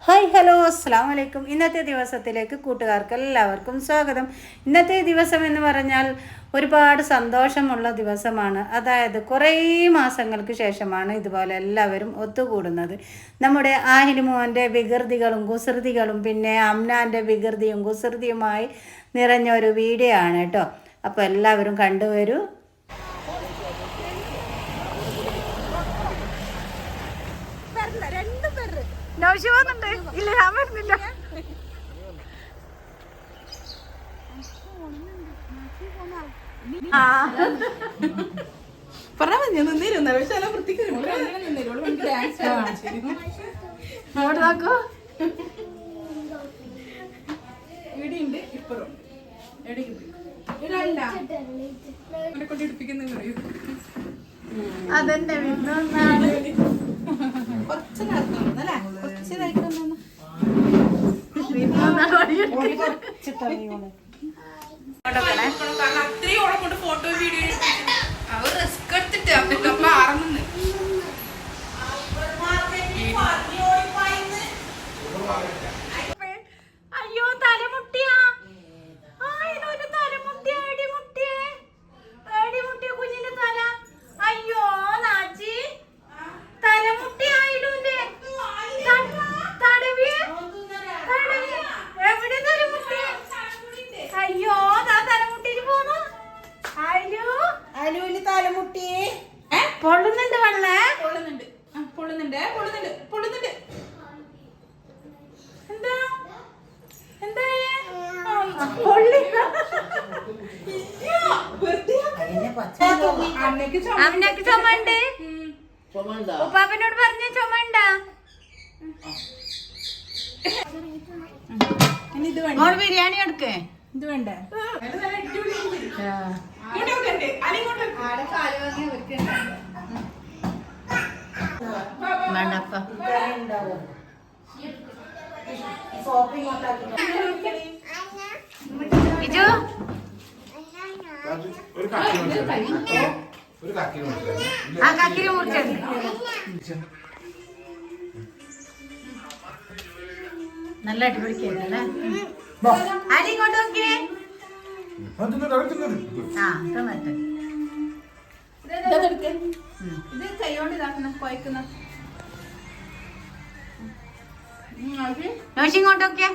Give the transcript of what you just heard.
Hi hello അസ്സാം വലൈക്കും. ഇന്നത്തെ ദിവസത്തിലേക്ക് കൂട്ടുകാർക്ക് എല്ലാവർക്കും സ്വാഗതം. ഇന്നത്തെ ദിവസം എന്ന് പറഞ്ഞാൽ ഒരുപാട് സന്തോഷമുള്ള ദിവസമാണ്. അതായത് കുറേ മാസങ്ങൾക്ക് ശേഷമാണ് ഇതുപോലെ എല്ലാവരും ഒത്തുകൂടുന്നത്. നമ്മുടെ ആഹിലുമോൻ്റെ വികൃതികളും കുസൃതികളും പിന്നെ അമ്നാൻ്റെ വികൃതിയും കുസൃതിയുമായി നിറഞ്ഞ ഒരു വീഡിയോ ആണ് കേട്ടോ. അപ്പോൾ എല്ലാവരും കണ്ടുവരൂ. നൗഷിവന്നുണ്ട്. ഇല്ല, ഞാൻ വരുന്നില്ല. നോക്കോ ഇവിടെയുണ്ട് ഇപ്പുറം അതെന്നെ കുറച്ച് നടത്തുന്നല്ലേ കുറച്ച് കഴിക്കുന്നു അത്രയും ഓളെ കൊണ്ട് ഫോട്ടോ വീഡിയോ അവർ റിസ്ക് എടുത്തിട്ട് അപ്പൊ ആറുന്നു അയ്യോ തലമുട്ടിയാ തലമുട്ടിയ കുഞ്ഞിന്റെ തല. അയ്യോ നാച്ചി തലമുട്ടിയായില്ലേ തടവിയ എവിടെ തലമുട്ടി? അയ്യോ തലമുട്ടിട്ട് പോന്നു. അലൂല് തലമുട്ടി പൊള്ളുന്നുണ്ട് വെള്ളേ. പൊള്ളുന്നുണ്ട് പൊള്ളുന്നുണ്ട് പൊള്ളുന്നുണ്ട് പൊള്ളുന്നുണ്ട്. എന്താ എന്താ അമ്മക്ക് ചുമണ്ട്. ഉപ്പാപ്പനോട് പറഞ്ഞ ചുമണ്ട. മോള് ബിരിയാണി എടുക്കേ. ഇത് വേണ്ടേ വേണ്ടപ്പ ഇജു ആ കക്കിരി മുറിച്ചത് നല്ല അടിപൊളിക്കല്ലേ. അരി ഇങ്ങോട്ട് നോക്കിയേ. ആ ടൊമാറ്റോ ഇത് കൈകൊണ്ട് ഇതാക്കുന്ന കുഴക്കുന്ന നോശി ഇങ്ങോട്ട് നോക്കിയേ.